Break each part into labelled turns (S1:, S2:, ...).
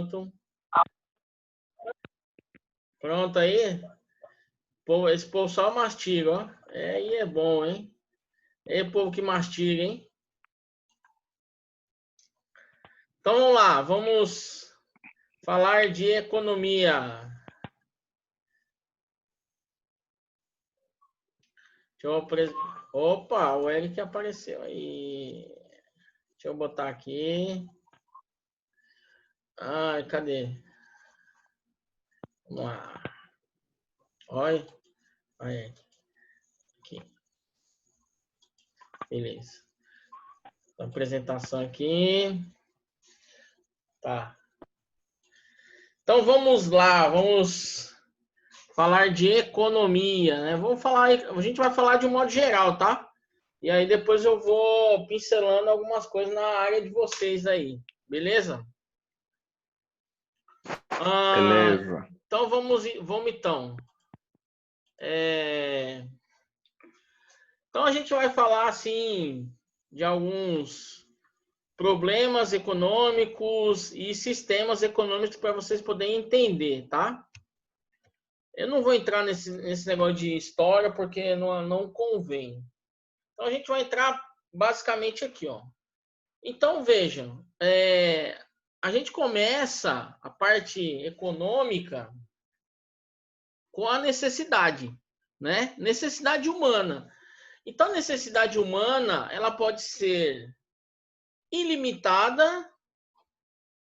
S1: Pronto. Pronto aí. Esse povo só mastiga, ó. Aí é bom, hein? É povo que mastiga, hein? Então vamos lá, vamos falar de economia. Opa, o Eric apareceu aí. Deixa eu botar aqui. Ai, cadê? Vamos lá. Olha. Olha aqui. Beleza. Apresentação aqui. Tá. Então vamos lá, vamos falar de economia, né? A gente vai falar de um modo geral, tá? E aí depois eu vou pincelando algumas coisas na área de vocês aí, beleza?
S2: Beleza.
S1: Então vamos então. Então a gente vai falar assim de alguns problemas econômicos e sistemas econômicos para vocês poderem entender, tá? Eu não vou entrar nesse negócio de história porque não convém. Então a gente vai entrar basicamente aqui, ó. Então vejam, a gente começa a parte econômica com a necessidade, né? Necessidade humana. Então a necessidade humana, ela pode ser ilimitada,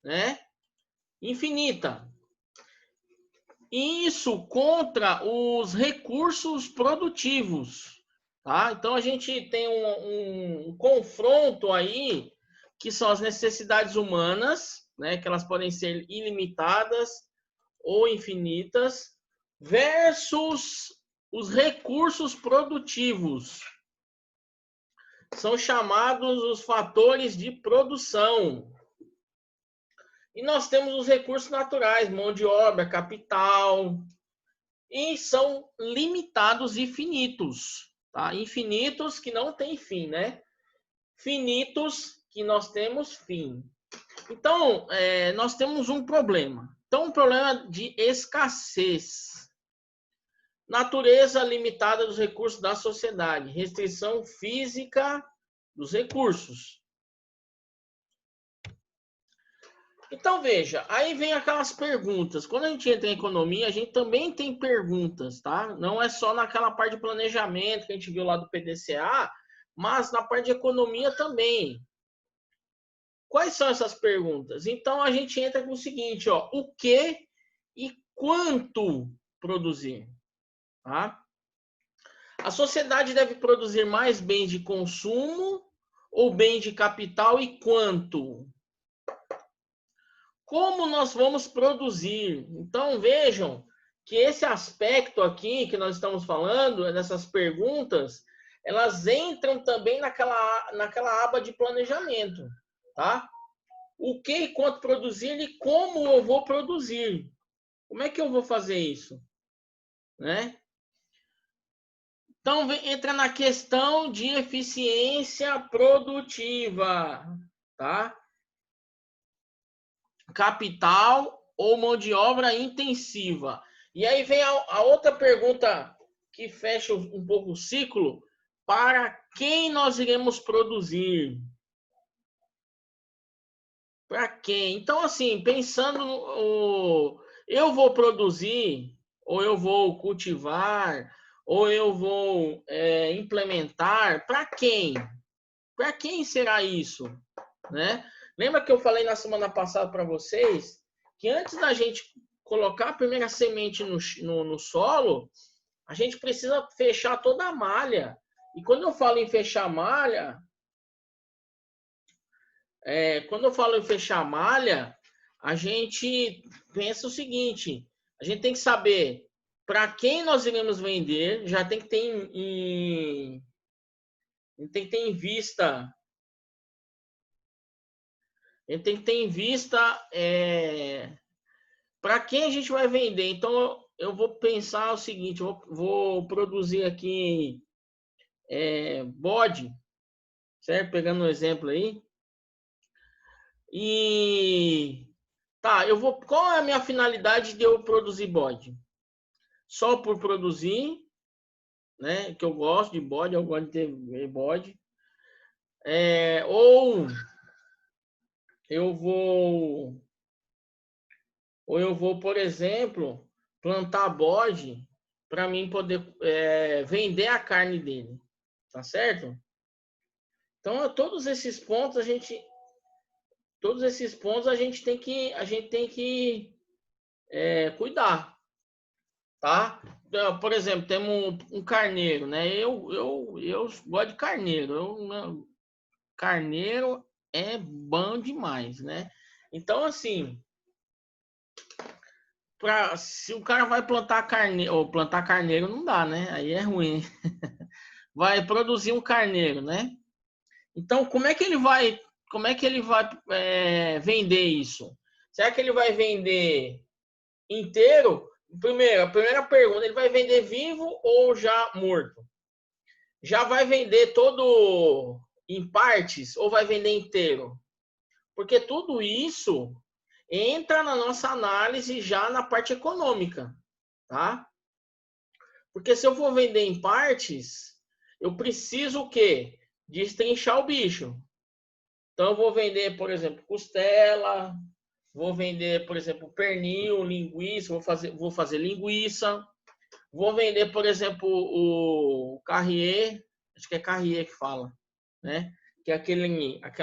S1: né? Infinita. Isso contra os recursos produtivos, tá? Então a gente tem um confronto aí que são as necessidades humanas, né? Que elas podem ser ilimitadas ou infinitas, versus os recursos produtivos. São chamados os fatores de produção. E nós temos os recursos naturais, mão de obra, capital, e são limitados e finitos, tá? Infinitos que não tem fim, né? Finitos que nós temos fim. Então, nós temos um problema. Então, um problema de escassez. Natureza limitada dos recursos da sociedade. Restrição física dos recursos. Então, veja, aí vem aquelas perguntas. Quando a gente entra em economia, a gente também tem perguntas, tá? Não é só naquela parte de planejamento que a gente viu lá do PDCA, mas na parte de economia também. Quais são essas perguntas? Então, a gente entra com o seguinte, ó, o que e quanto produzir, tá? A sociedade deve produzir mais bens de consumo ou bens de capital e quanto? Como nós vamos produzir? Então, vejam que esse aspecto aqui que nós estamos falando, nessas perguntas, elas entram também naquela aba de planejamento, tá? O que e quanto produzir e como eu vou produzir? Como é que eu vou fazer isso? Né? Então, entra na questão de eficiência produtiva, tá? Capital ou mão de obra intensiva. E aí vem a outra pergunta que fecha um pouco o ciclo. Para quem nós iremos produzir? Para quem? Então, assim, pensando eu vou produzir, ou eu vou cultivar, ou eu vou implementar, para quem? Para quem será isso? Né? Lembra que eu falei na semana passada para vocês que antes da gente colocar a primeira semente no solo, a gente precisa fechar toda a malha. E quando eu falo em fechar a malha, a gente pensa o seguinte: a gente tem que saber para quem nós iremos vender, já tem que ter em vista. A gente tem que ter em vista para quem a gente vai vender. Então, eu vou pensar o seguinte: eu vou produzir aqui bode, certo? Pegando um exemplo aí. E Tá, qual é a minha finalidade de eu produzir bode? Só por produzir, né? Que eu gosto de bode, eu gosto de ter bode. Ou eu vou, por exemplo, plantar bode para mim poder vender a carne dele, tá certo? Então, todos esses pontos a gente tem que cuidar, tá? Então, por exemplo, temos um carneiro, né? Eu gosto de carneiro. Carneiro é bom demais, né? Então, assim, se o cara vai plantar carneiro não dá, né? Aí é ruim. Vai produzir um carneiro, né? Então, como é que ele vai vender isso? Será que ele vai vender inteiro? A primeira pergunta, ele vai vender vivo ou já morto? Já vai vender todo em partes ou vai vender inteiro? Porque tudo isso entra na nossa análise já na parte econômica, tá? Porque se eu for vender em partes, eu preciso o quê? Destrinchar o bicho. Então eu vou vender, por exemplo, costela, vou vender, por exemplo, pernil, linguiça, vou fazer linguiça, vou vender, por exemplo, o carrier, acho que é carrier que fala, né? Que é aquele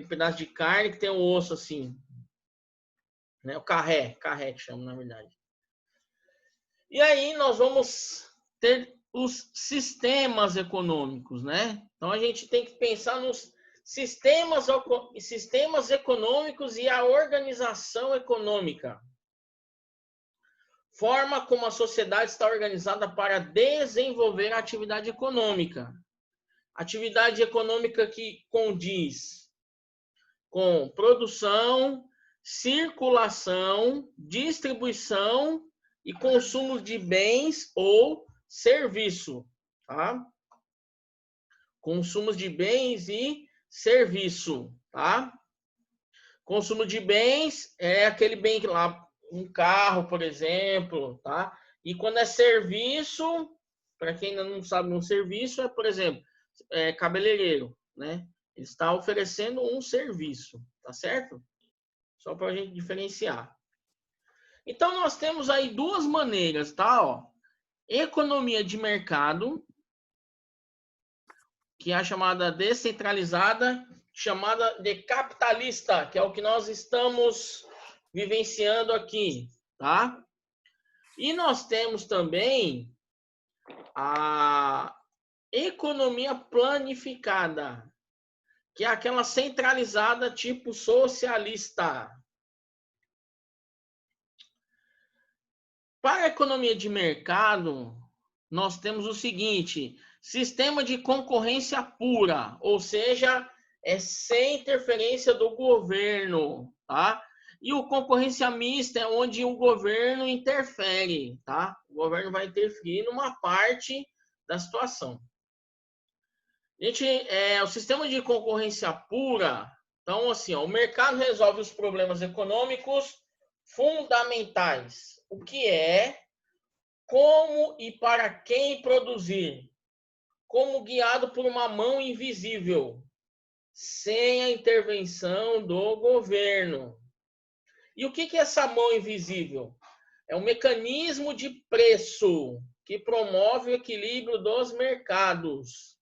S1: pedaço de carne que tem um osso assim, né? O carré que chama, na verdade. E aí nós vamos ter os sistemas econômicos, né? Então a gente tem que pensar nos sistemas econômicos e a organização econômica. Forma como a sociedade está organizada para desenvolver a atividade econômica. Atividade econômica que condiz com produção, circulação, distribuição e consumo de bens ou serviço, tá? Consumo de bens e serviço, tá? Consumo de bens é aquele bem que lá, um carro, por exemplo, tá? E quando é serviço, para quem ainda não sabe, um serviço é, por exemplo, cabeleireiro, né? Ele está oferecendo um serviço, tá certo? Só para a gente diferenciar. Então, nós temos aí duas maneiras, tá? Ó, economia de mercado, que é a chamada descentralizada, chamada de capitalista, que é o que nós estamos vivenciando aqui, tá? E nós temos também a economia planificada, que é aquela centralizada tipo socialista. Para a economia de mercado, nós temos o seguinte: sistema de concorrência pura, ou seja, é sem interferência do governo, tá? E o concorrência mista é onde o governo interfere, tá? O governo vai interferir numa parte da situação. O sistema de concorrência pura, então assim, ó, o mercado resolve os problemas econômicos fundamentais. O que é, como e para quem produzir, como guiado por uma mão invisível, sem a intervenção do governo. E o que é essa mão invisível? É um mecanismo de preço que promove o equilíbrio dos mercados.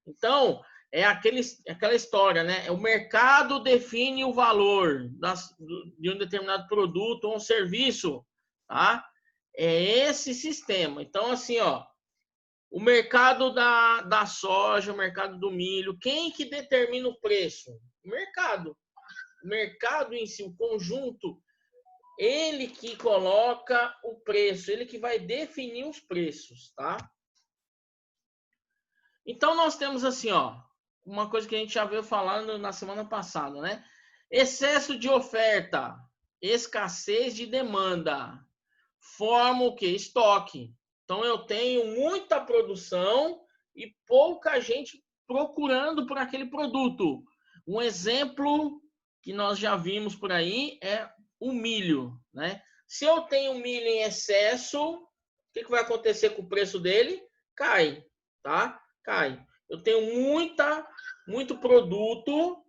S1: Então, é aquela história, né? O mercado define o valor de um determinado produto ou um serviço, tá? É esse sistema. Então, assim, ó, o mercado da soja, o mercado do milho, quem que determina o preço? O mercado. O mercado em si, o conjunto, ele que coloca o preço, ele que vai definir os preços, tá? Então, nós temos assim, ó, uma coisa que a gente já veio falando na semana passada, né? Excesso de oferta, escassez de demanda, forma o quê? Estoque. Então, eu tenho muita produção e pouca gente procurando por aquele produto. Um exemplo que nós já vimos por aí é o milho, né? Se eu tenho milho em excesso, o que vai acontecer com o preço dele? Cai, tá? Cai. Eu tenho muito produto,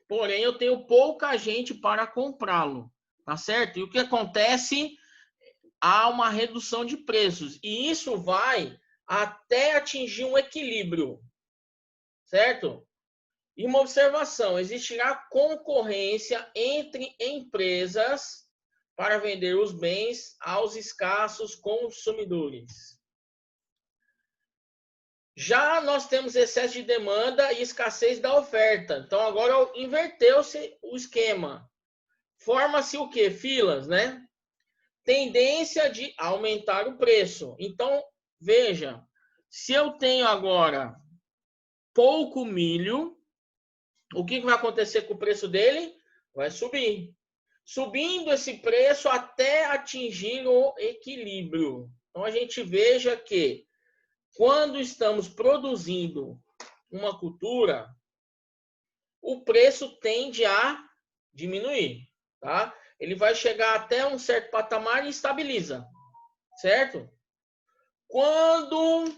S1: porém eu tenho pouca gente para comprá-lo, tá certo? E o que acontece? Há uma redução de preços e isso vai até atingir um equilíbrio, certo? E uma observação: existirá concorrência entre empresas para vender os bens aos escassos consumidores. Já nós temos excesso de demanda e escassez da oferta. Então agora inverteu-se o esquema. Forma-se o quê? Filas, né? Tendência de aumentar o preço. Então, veja, se eu tenho agora pouco milho, o que vai acontecer com o preço dele? Vai subir. Subindo esse preço até atingir o equilíbrio. Então, a gente veja que quando estamos produzindo uma cultura, o preço tende a diminuir, tá? Ele vai chegar até um certo patamar e estabiliza, certo? Quando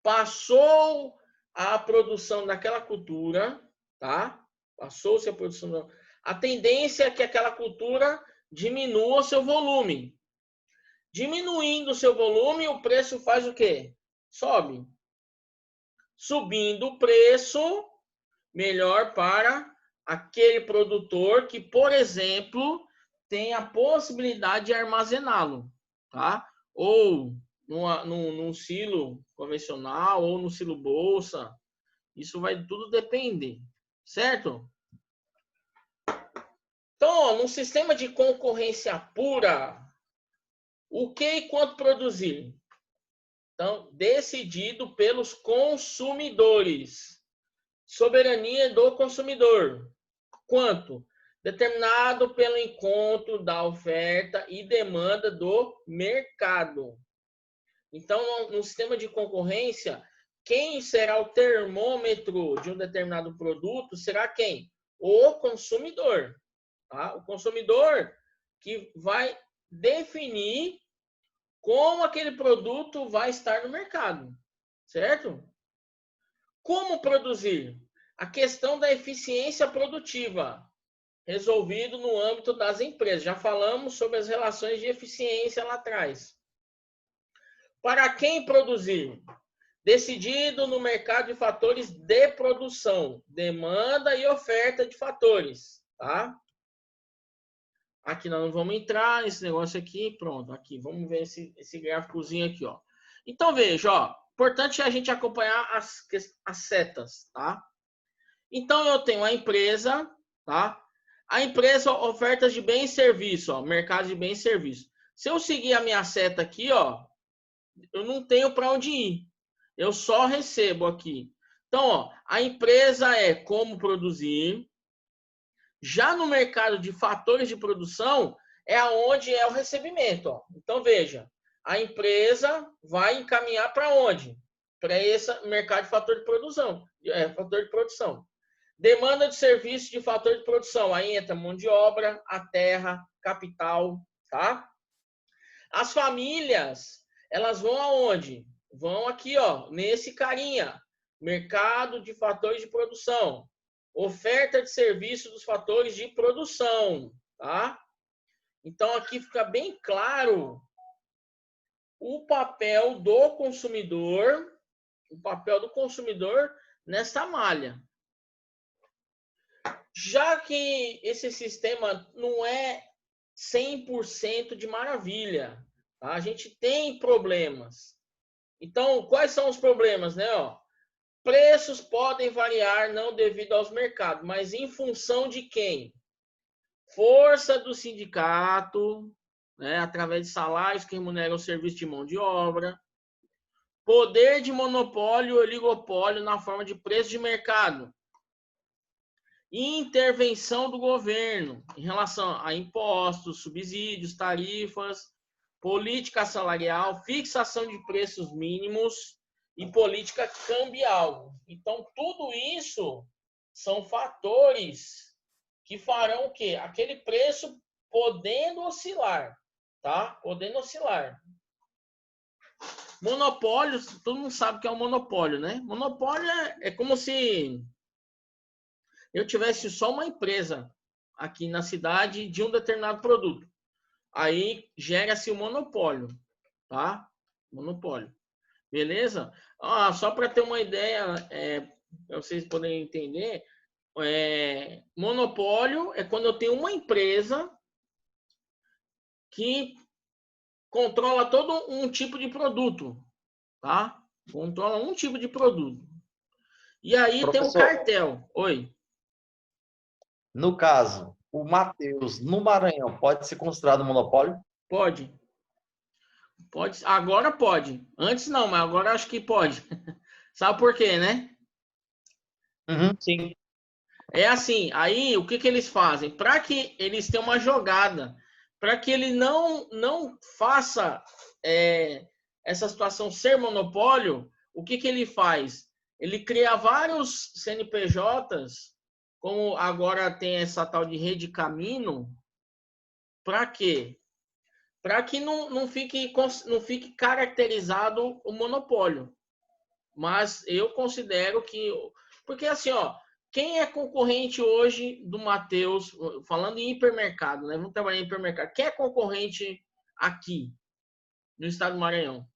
S1: passou a produção daquela cultura, tá? Passou-se a produção, a tendência é que aquela cultura diminua o seu volume. Diminuindo o seu volume, o preço faz o quê? Sobe. Subindo o preço, melhor para aquele produtor que, por exemplo, tem a possibilidade de armazená-lo, tá? Ou num silo convencional ou no silo bolsa. Isso vai tudo depender, certo? Então, num sistema de concorrência pura, o que e quanto produzir? Então, decidido pelos consumidores. Soberania do consumidor. Quanto? Determinado pelo encontro da oferta e demanda do mercado. Então, no sistema de concorrência, quem será o termômetro de um determinado produto será quem? O consumidor. Tá? O consumidor que vai definir como aquele produto vai estar no mercado, certo? Como produzir? A questão da eficiência produtiva, resolvido no âmbito das empresas. Já falamos sobre as relações de eficiência lá atrás. Para quem produzir? Decidido no mercado de fatores de produção, demanda e oferta de fatores, tá? Aqui nós não vamos entrar nesse negócio aqui, pronto, aqui, vamos ver esse gráficozinho aqui, ó. Então, veja, ó, importante a gente acompanhar as setas, tá? Então, eu tenho a empresa, tá? A empresa ofertas de bem e serviço, ó, mercado de bem e serviço. Se eu seguir a minha seta aqui, ó, eu não tenho para onde ir. Eu só recebo aqui. Então, ó, a empresa é como produzir. Já no mercado de fatores de produção, é aonde é o recebimento. Ó. Então, veja, a empresa vai encaminhar para onde? Para esse mercado de fator de produção. Fator de produção. Demanda de serviço de fator de produção. Aí entra mão de obra, a terra, capital, tá? As famílias, elas vão aonde? Vão aqui, ó, nesse carinha. Mercado de fatores de produção. Oferta de serviço dos fatores de produção, tá? Então, aqui fica bem claro o papel do consumidor, nessa malha. Já que esse sistema não é 100% de maravilha, tá? A gente tem problemas. Então, quais são os problemas, né? Ó, preços podem variar não devido aos mercados, mas em função de quem? Força do sindicato, né, através de salários que remuneram o serviço de mão de obra. Poder de monopólio ou oligopólio na forma de preço de mercado. Intervenção do governo em relação a impostos, subsídios, tarifas, política salarial, fixação de preços mínimos e política cambial. Então, tudo isso são fatores que farão o quê? Aquele preço podendo oscilar, tá? Podendo oscilar. Monopólio, todo mundo sabe que é um monopólio, né? Monopólio é como se eu tivesse só uma empresa aqui na cidade de um determinado produto. Aí gera-se o monopólio, tá? Monopólio. Beleza? Só para ter uma ideia, para vocês poderem entender, monopólio é quando eu tenho uma empresa que controla todo um tipo de produto, tá? Controla um tipo de produto. E aí tem um cartel. Oi.
S2: No caso, o Matheus, no Maranhão, pode ser considerado monopólio?
S1: Pode. Pode. Agora pode. Antes não, mas agora acho que pode. Sabe por quê, né?
S2: Sim.
S1: É assim, aí o que eles fazem? Para que eles tenham uma jogada, para que ele não faça essa situação ser monopólio, o que ele faz? Ele cria vários CNPJs, como agora tem essa tal de Rede Camino, para quê? Para que não fique caracterizado o monopólio. Mas eu considero que... Porque assim, ó, quem é concorrente hoje do Matheus, falando em hipermercado, né? Vamos trabalhar em hipermercado. Quem é concorrente aqui no estado do Maranhão?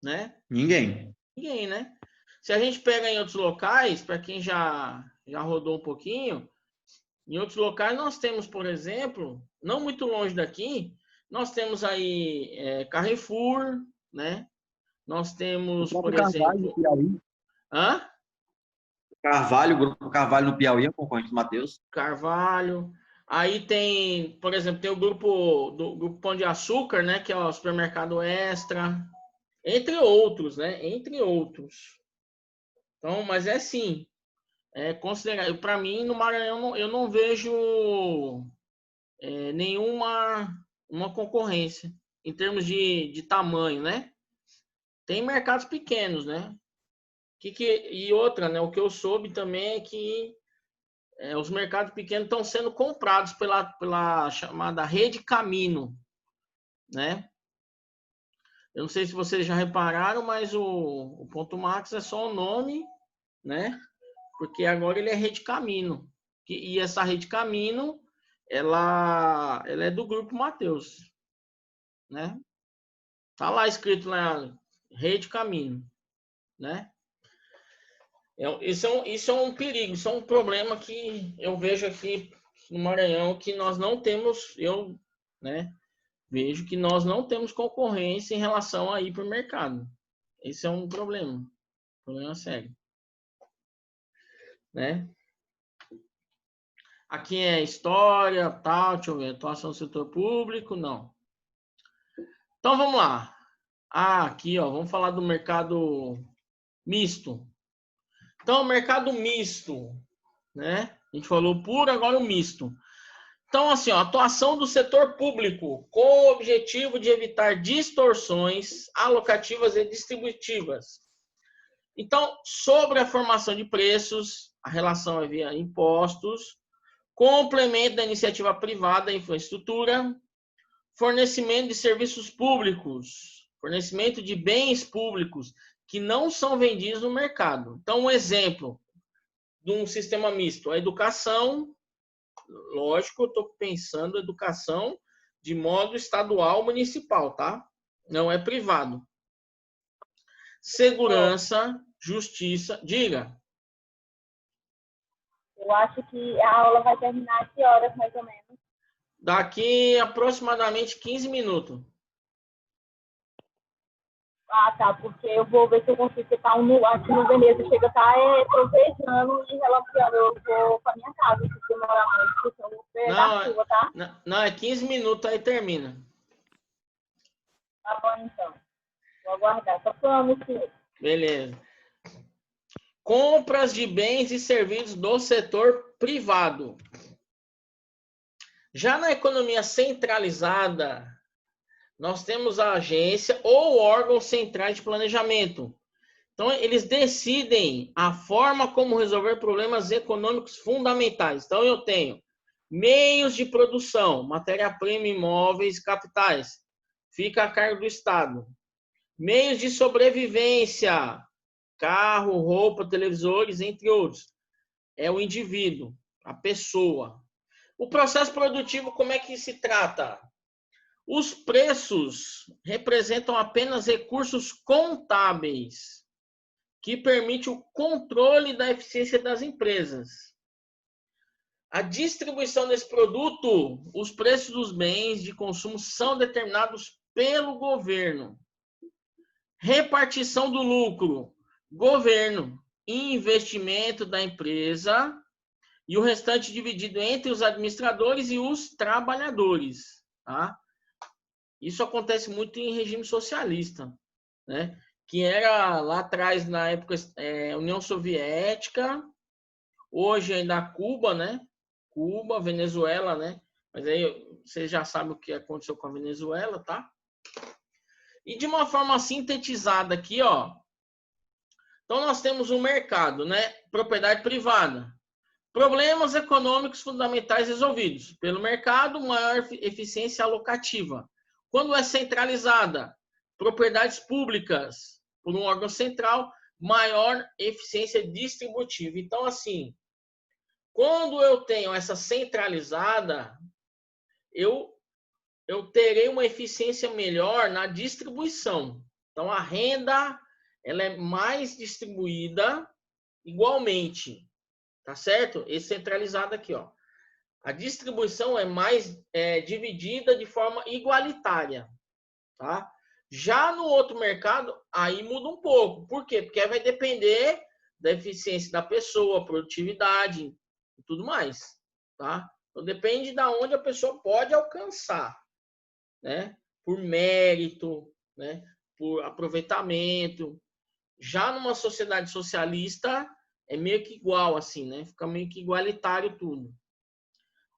S1: Né?
S2: Ninguém.
S1: Ninguém, né? Se a gente pega em outros locais, para quem já rodou um pouquinho, em outros locais nós temos, por exemplo, não muito longe daqui, nós temos aí Carrefour, né? Nós temos, por exemplo... Hã?
S2: Carvalho, o Grupo Carvalho no Piauí, é concorrente do Matheus.
S1: Carvalho. Aí tem, por exemplo, tem o grupo Pão de Açúcar, né? Que é o supermercado Extra. Entre outros, né? Entre outros. Então, mas é sim. Considerado. Para mim, no Maranhão, eu não vejo nenhuma uma concorrência em termos de tamanho, né? Tem mercados pequenos, né? E outra, né? O que eu soube também é que os mercados pequenos estão sendo comprados pela chamada Rede Camino, né? Eu não sei se vocês já repararam, mas o Ponto Max é só o nome, né? Porque agora ele é Rede Camino. E essa Rede Camino, ela é do Grupo Matheus, né? Tá lá escrito lá, Rede Camino, né? Isso é um perigo, isso é um problema que eu vejo aqui no Maranhão, que nós não temos, né, vejo que nós não temos concorrência em relação a ir para o mercado. Esse é um problema sério, né? Aqui é história, tal, deixa eu ver, atuação do setor público, não. Então vamos lá. Aqui, ó, vamos falar do mercado misto. Então, o mercado misto, né? A gente falou puro, agora o misto. Então, assim, ó, atuação do setor público com o objetivo de evitar distorções alocativas e distributivas. Então, sobre a formação de preços, a relação é via impostos, complemento da iniciativa privada, infraestrutura, fornecimento de serviços públicos, fornecimento de bens públicos que não são vendidos no mercado. Então, um exemplo de um sistema misto, a educação, lógico, eu estou pensando educação de modo estadual, municipal, tá? Não é privado. Segurança, justiça, diga.
S3: Eu acho que a aula vai terminar que horas, mais ou menos?
S1: Daqui aproximadamente 15 minutos.
S3: Ah, tá, porque eu vou ver se eu consigo ficar aqui no Veneza. Chega a estar trovejando e relampeando. Eu vou para minha casa, se demorar muito, porque eu vou pegar chuva, tá?
S1: Não, é 15 minutos, aí termina.
S3: Tá bom, então. Vou aguardar. Só falando que...
S1: Beleza. Compras de bens e serviços do setor privado. Já na economia centralizada, nós temos a agência ou órgãos centrais de planejamento, Então, eles decidem a forma como resolver problemas econômicos fundamentais. Então, eu tenho meios de produção, matéria-prima, imóveis, capitais. Fica a cargo do Estado. Meios de sobrevivência, carro, roupa, televisores, entre outros. É o indivíduo, a pessoa. O processo produtivo, como é que se trata? Os preços representam apenas recursos contábeis que permite o controle da eficiência das empresas. A distribuição desse produto, os preços dos bens de consumo são determinados pelo governo. Repartição do lucro, governo, investimento da empresa e o restante dividido entre os administradores e os trabalhadores. Tá? Isso acontece muito em regime socialista, né? Que era lá atrás, na época, União Soviética, hoje ainda Cuba, né? Cuba, Venezuela, né? Mas aí você já sabe o que aconteceu com a Venezuela, tá? E de uma forma sintetizada aqui, ó. Então nós temos um mercado, né? Propriedade privada. Problemas econômicos fundamentais resolvidos pelo mercado, maior eficiência alocativa. Quando é centralizada, propriedades públicas por um órgão central, maior eficiência distributiva. Então, assim, quando eu tenho essa centralizada, eu terei uma eficiência melhor na distribuição. Então, a renda ela é mais distribuída igualmente, tá certo? E centralizada aqui, ó. A distribuição é mais dividida de forma igualitária, tá? Já no outro mercado, aí muda um pouco. Por quê? Porque vai depender da eficiência da pessoa, produtividade e tudo mais, tá? Então, depende de onde a pessoa pode alcançar, né? Por mérito, né? Por aproveitamento. Já numa sociedade socialista, é meio que igual, assim, né? Fica meio que igualitário tudo,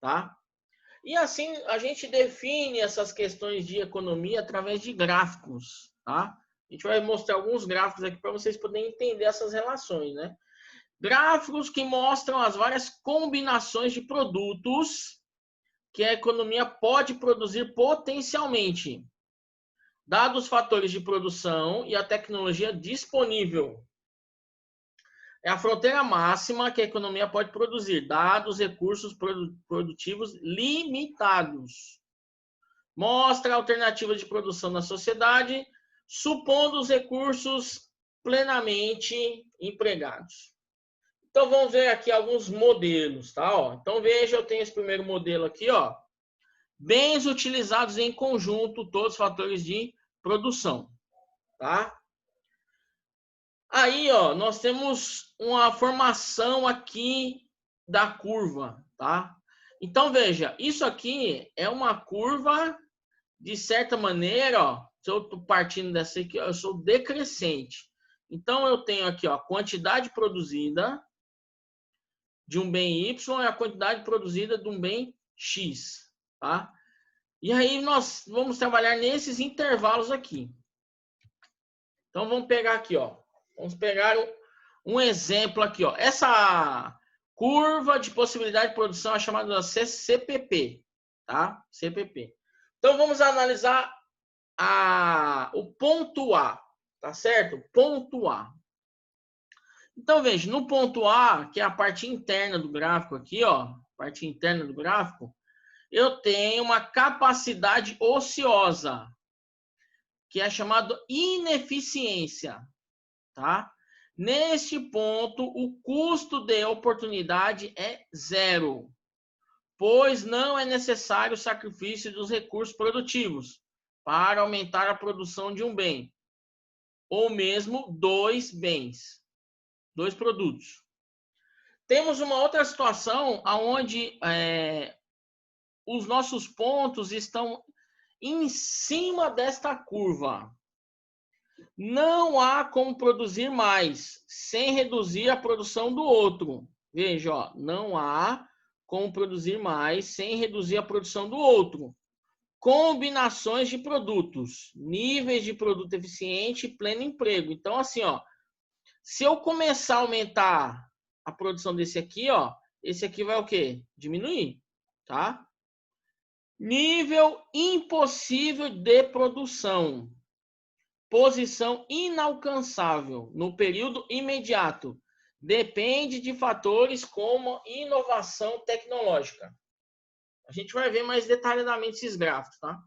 S1: tá? E assim, a gente define essas questões de economia através de gráficos, tá? A gente vai mostrar alguns gráficos aqui para vocês poderem entender essas relações, né? Gráficos que mostram as várias combinações de produtos que a economia pode produzir potencialmente, dados os fatores de produção e a tecnologia disponível. É a fronteira máxima que a economia pode produzir, dados recursos produtivos limitados. Mostra a alternativa de produção na sociedade, supondo os recursos plenamente empregados. Então, vamos ver aqui alguns modelos, tá? Ó, então, veja, eu tenho esse primeiro modelo aqui, ó. Bens utilizados em conjunto, todos os fatores de produção, tá? Aí, ó, nós temos uma formação aqui da curva, tá? Então, veja, isso aqui é uma curva, de certa maneira, ó, se eu estou partindo dessa aqui, eu sou decrescente. Então, eu tenho aqui, ó, a quantidade produzida de um bem Y e a quantidade produzida de um bem X, tá? E aí, nós vamos trabalhar nesses intervalos aqui. Então, vamos pegar aqui, ó. Vamos pegar um exemplo aqui, ó. Essa curva de possibilidade de produção é chamada de CPP, tá? CPP. Então, vamos analisar o ponto A, tá certo? Ponto A. Então, veja, no ponto A, que é a parte interna do gráfico aqui, ó, parte interna do gráfico, eu tenho uma capacidade ociosa, que é chamado ineficiência, tá? Neste ponto, o custo de oportunidade é zero, pois não é necessário o sacrifício dos recursos produtivos para aumentar a produção de um bem, ou mesmo dois bens, dois produtos. Temos uma outra situação onde os nossos pontos estão em cima desta curva. Não há como produzir mais sem reduzir a produção do outro. Veja, ó, não há como produzir mais sem reduzir a produção do outro. Combinações de produtos, níveis de produto eficiente e pleno emprego. Então, assim, ó, Se eu começar a aumentar a produção desse aqui, ó, esse aqui vai o quê? Diminuir, tá? Nível impossível de produção. Posição inalcançável no período imediato. Depende de fatores como inovação tecnológica. A gente vai ver mais detalhadamente esses gráficos, tá?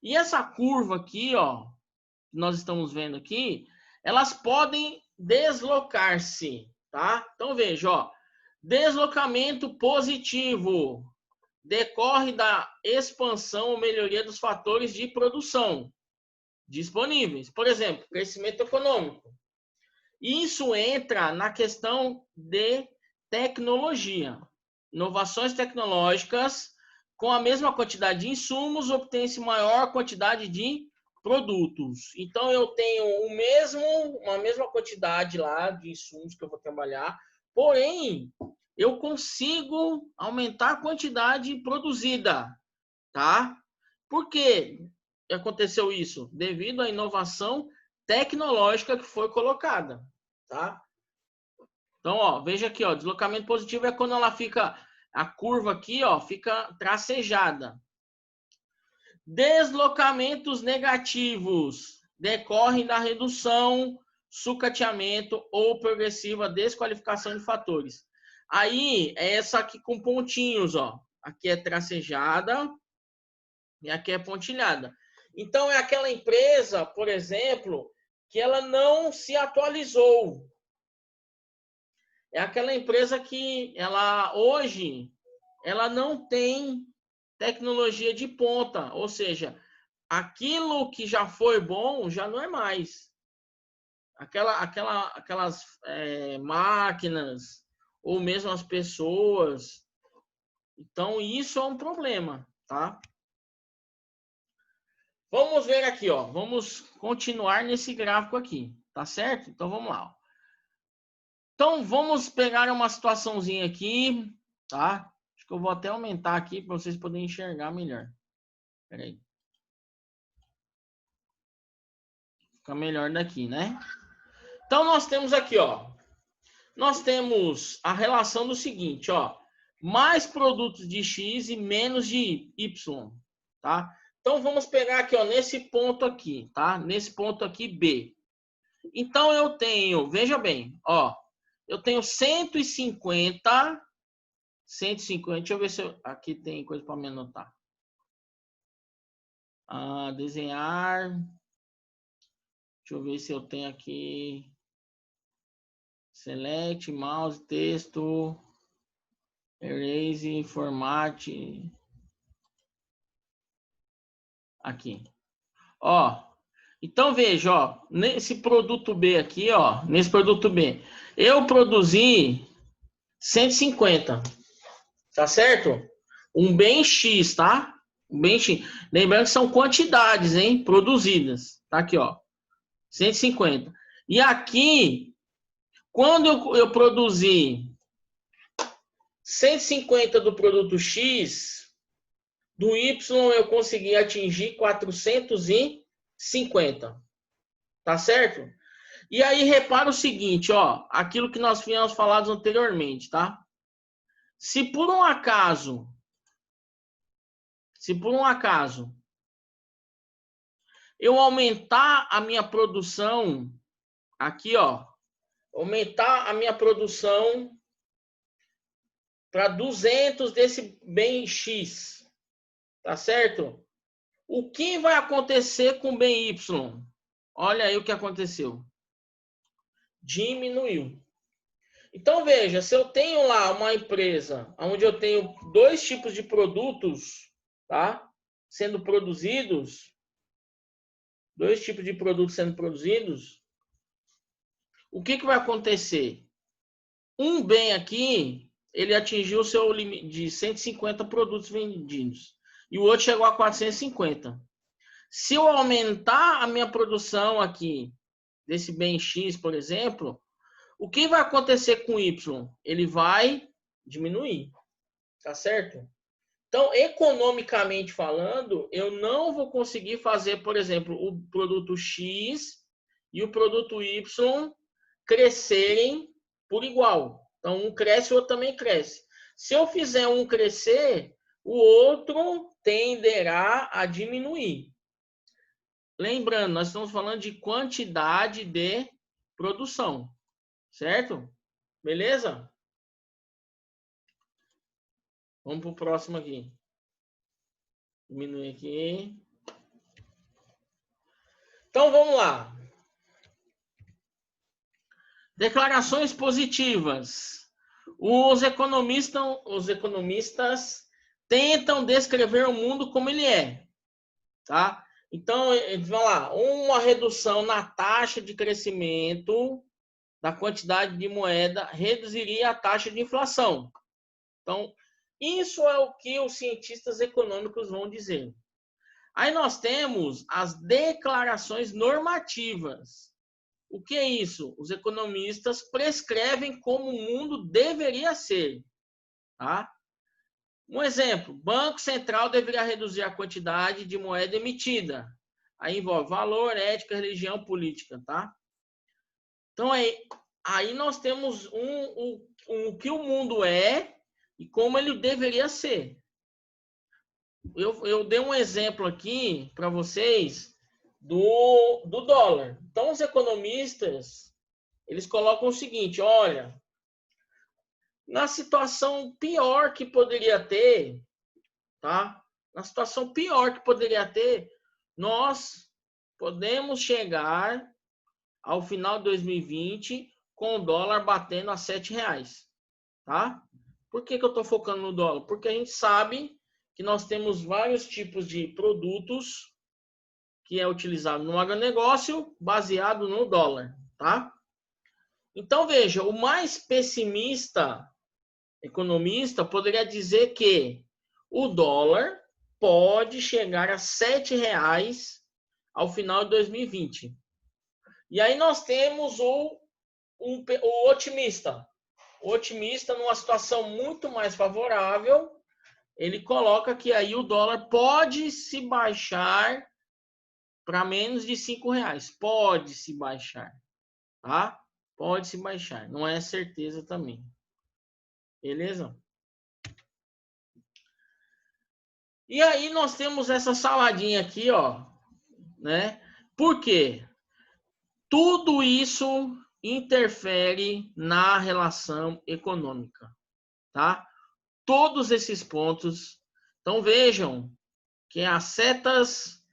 S1: E essa curva aqui, ó, que nós estamos vendo aqui, elas podem deslocar-se, tá? Então veja, ó, deslocamento positivo decorre da expansão ou melhoria dos fatores de produção disponíveis. Por exemplo, crescimento econômico. Isso entra na questão de tecnologia. Inovações tecnológicas, com a mesma quantidade de insumos, obtém-se maior quantidade de produtos. Então, eu tenho uma mesma quantidade lá de insumos que eu vou trabalhar, porém, eu consigo aumentar a quantidade produzida, tá? Por quê? Aconteceu isso? Devido à inovação tecnológica que foi colocada, tá? Então, ó, veja aqui, ó, deslocamento positivo é quando ela fica, a curva aqui, ó, fica tracejada. Deslocamentos negativos decorrem da redução, sucateamento ou progressiva desqualificação de fatores. Aí, é essa aqui com pontinhos, ó. Aqui é tracejada e aqui é pontilhada. Então, é aquela empresa, por exemplo, que ela não se atualizou. É aquela empresa que ela hoje ela não tem tecnologia de ponta, ou seja, aquilo que já foi bom já não é mais. Aquelas máquinas ou mesmo as pessoas. Então, isso é um problema, tá? Vamos ver aqui, ó. Vamos continuar nesse gráfico aqui, tá certo? Então, vamos lá. Então, vamos pegar uma situaçãozinha aqui, tá? Acho que eu vou até aumentar aqui para vocês poderem enxergar melhor. Espera aí. Fica melhor daqui, né? Então, nós temos aqui, ó. Nós temos a relação do seguinte, ó. Mais produtos de X e menos de Y, tá? Então, vamos pegar aqui, ó, nesse ponto aqui, tá? Nesse ponto aqui, B. Então, eu tenho, veja bem, ó. Eu tenho 150, deixa eu ver se aqui tem coisa para me anotar. Desenhar. Deixa eu ver se eu tenho aqui. Select, mouse, texto, erase, format. Aqui. Ó. Então veja, ó, nesse produto B aqui, ó, nesse produto B, eu produzi 150. Tá certo? Um bem X, tá? Um bem X. Lembrando que são quantidades, hein? Produzidas. Tá aqui, ó. 150. E aqui, quando eu produzi 150 do produto X, do Y eu consegui atingir 450. Tá certo? E aí, repara o seguinte, ó. Aquilo que nós tínhamos falado anteriormente, tá? Se por um acaso eu aumentar a minha produção aqui, ó, aumentar a minha produção para 200 desse bem X, tá certo? O que vai acontecer com o bem Y? Olha aí o que aconteceu. Diminuiu. Então, veja, se eu tenho lá uma empresa onde eu tenho dois tipos de produtos, tá? Sendo produzidos, dois tipos de produtos sendo produzidos, o que vai acontecer? Um bem aqui, ele atingiu o seu limite de 150 produtos vendidos e o outro chegou a 450. Se eu aumentar a minha produção aqui, desse bem X, por exemplo, o que vai acontecer com Y? Ele vai diminuir, tá certo? Então, economicamente falando, eu não vou conseguir fazer, por exemplo, o produto X e o produto Y crescerem por igual. Então, um cresce, o outro também cresce. Se eu fizer um crescer, o outro tenderá a diminuir. Lembrando, nós estamos falando de quantidade de produção, certo? Beleza? Vamos para o próximo aqui. Diminuir aqui. Então, vamos lá. Declarações positivas. Os economistas tentam descrever o mundo como ele é, tá? Então, vamos lá, uma redução na taxa de crescimento da quantidade de moeda reduziria a taxa de inflação. Então, isso é o que os cientistas econômicos vão dizer. Aí nós temos as declarações normativas. O que é isso? Os economistas prescrevem como o mundo deveria ser. Tá? Um exemplo, Banco Central deveria reduzir a quantidade de moeda emitida. Aí envolve valor, ética, religião, política. Tá? Então, aí nós temos o que o mundo é e como ele deveria ser. Eu dei um exemplo aqui para vocês do dólar. Então, os economistas, eles colocam o seguinte, olha, na situação pior que poderia ter, tá? Na situação pior que poderia ter, nós podemos chegar ao final de 2020 com o dólar batendo a R$7, tá? Por que eu estou focando no dólar? Porque a gente sabe que nós temos vários tipos de produtos que é utilizado no agronegócio baseado no dólar, tá? Então, veja, o mais pessimista economista poderia dizer que o dólar pode chegar a R$7 ao final de 2020. E aí nós temos o otimista. O otimista, numa situação muito mais favorável, ele coloca que aí o dólar pode se baixar para menos de R$5. Pode se baixar, tá? Pode se baixar. Não é certeza também. Beleza? E aí nós temos essa saladinha aqui, ó, né? Por quê? Tudo isso interfere na relação econômica, tá? Todos esses pontos. Então vejam que as setas,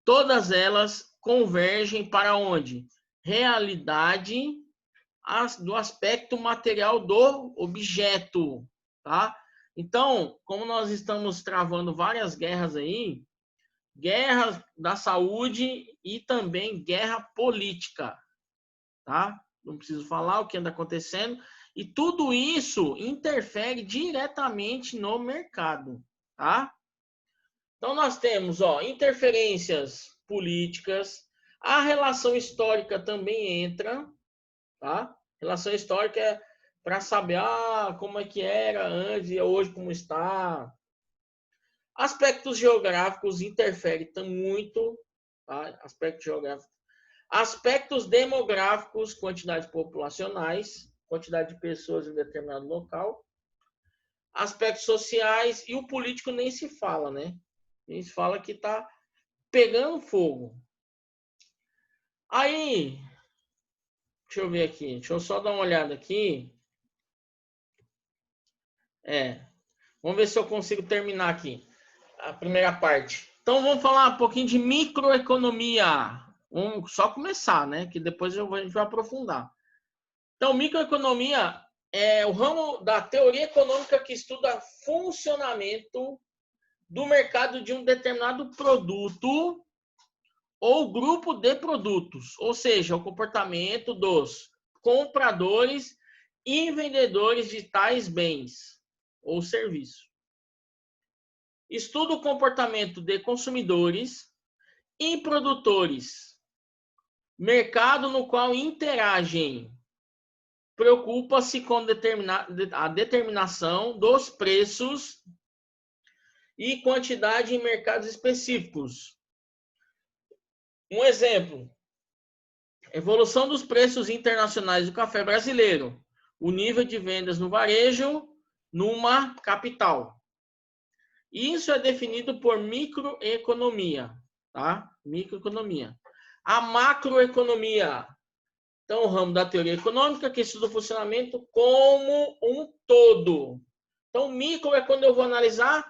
S1: todas elas convergem para onde? Realidade do aspecto material do objeto, tá? Então, como nós estamos travando várias guerras aí, guerra da saúde e também guerra política, tá? Não preciso falar o que anda acontecendo. E tudo isso interfere diretamente no mercado, tá? Então, nós temos, ó, interferências políticas, a relação histórica também entra, tá? Relação histórica é para saber como é que era antes e hoje como está. Aspectos geográficos interferem muito, tá? Aspectos geográficos. Aspectos demográficos, quantidades populacionais, quantidade de pessoas em determinado local. Aspectos sociais e o político nem se fala, né? Nem se fala que está pegando fogo. Aí, deixa eu ver aqui, deixa eu só dar uma olhada aqui. Vamos ver se eu consigo terminar aqui a primeira parte. Então, vamos falar um pouquinho de microeconomia. Vamos só começar, né? Que depois a gente vai aprofundar. Então, microeconomia é o ramo da teoria econômica que estuda funcionamento do mercado de um determinado produto ou grupo de produtos, ou seja, o comportamento dos compradores e vendedores de tais bens ou serviços. Estuda o comportamento de consumidores e produtores, mercado no qual interagem. Preocupa-se com a determinação dos preços e quantidade em mercados específicos. Um exemplo, Evolução dos preços internacionais do café brasileiro. O nível de vendas no varejo numa capital. Isso é definido por microeconomia, tá? Microeconomia. A macroeconomia. Então, o ramo da teoria econômica que estuda o funcionamento como um todo. Então, micro é quando eu vou analisar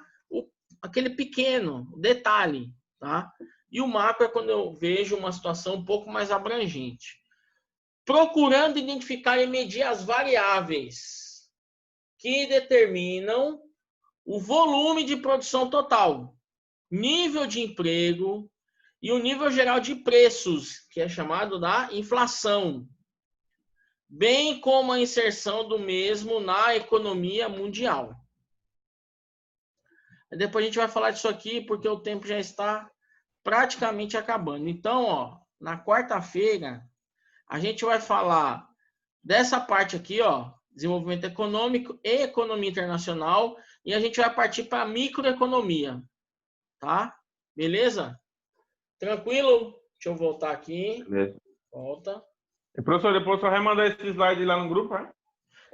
S1: aquele pequeno detalhe, tá? E o macro é quando eu vejo uma situação um pouco mais abrangente. Procurando identificar e medir as variáveis que determinam o volume de produção total, nível de emprego e o nível geral de preços, que é chamado da inflação, bem como a inserção do mesmo na economia mundial. Depois a gente vai falar disso aqui, porque o tempo já está praticamente acabando. Então, ó, na quarta-feira, a gente vai falar dessa parte aqui, ó, desenvolvimento econômico e economia internacional, e a gente vai partir para a microeconomia, tá? Beleza? Tranquilo? Deixa eu voltar aqui.
S4: Beleza.
S1: Volta.
S4: E, professor, depois só vai mandar esse slide lá no grupo, né?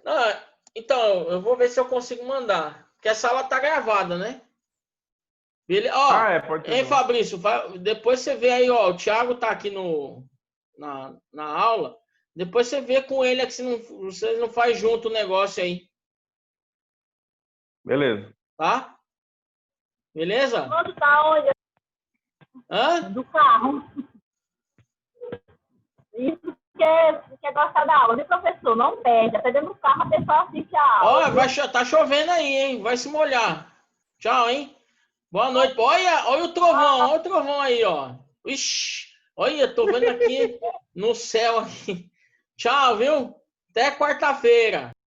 S1: Não, então, eu vou ver se eu consigo mandar. Porque essa aula tá gravada, né? Beleza? Ó,
S4: Pode ser.
S1: hein, Fabrício? Depois você vê aí, ó. O Thiago tá aqui na aula. Depois você vê com ele, se vocês não faz junto o negócio aí.
S4: Beleza.
S1: Tá? Beleza?
S3: Onde tá onde?
S1: Hã?
S3: Do carro. Isso que é gostar da aula. E professor, não perde. Até dentro do carro a pessoa assiste a aula.
S1: Ó, tá chovendo aí, hein? Vai se molhar. Tchau, hein? Boa noite. Olha o trovão. Olha o trovão aí, ó. Ixi, olha, tô vendo aqui no céu aqui. Tchau, viu? Até quarta-feira.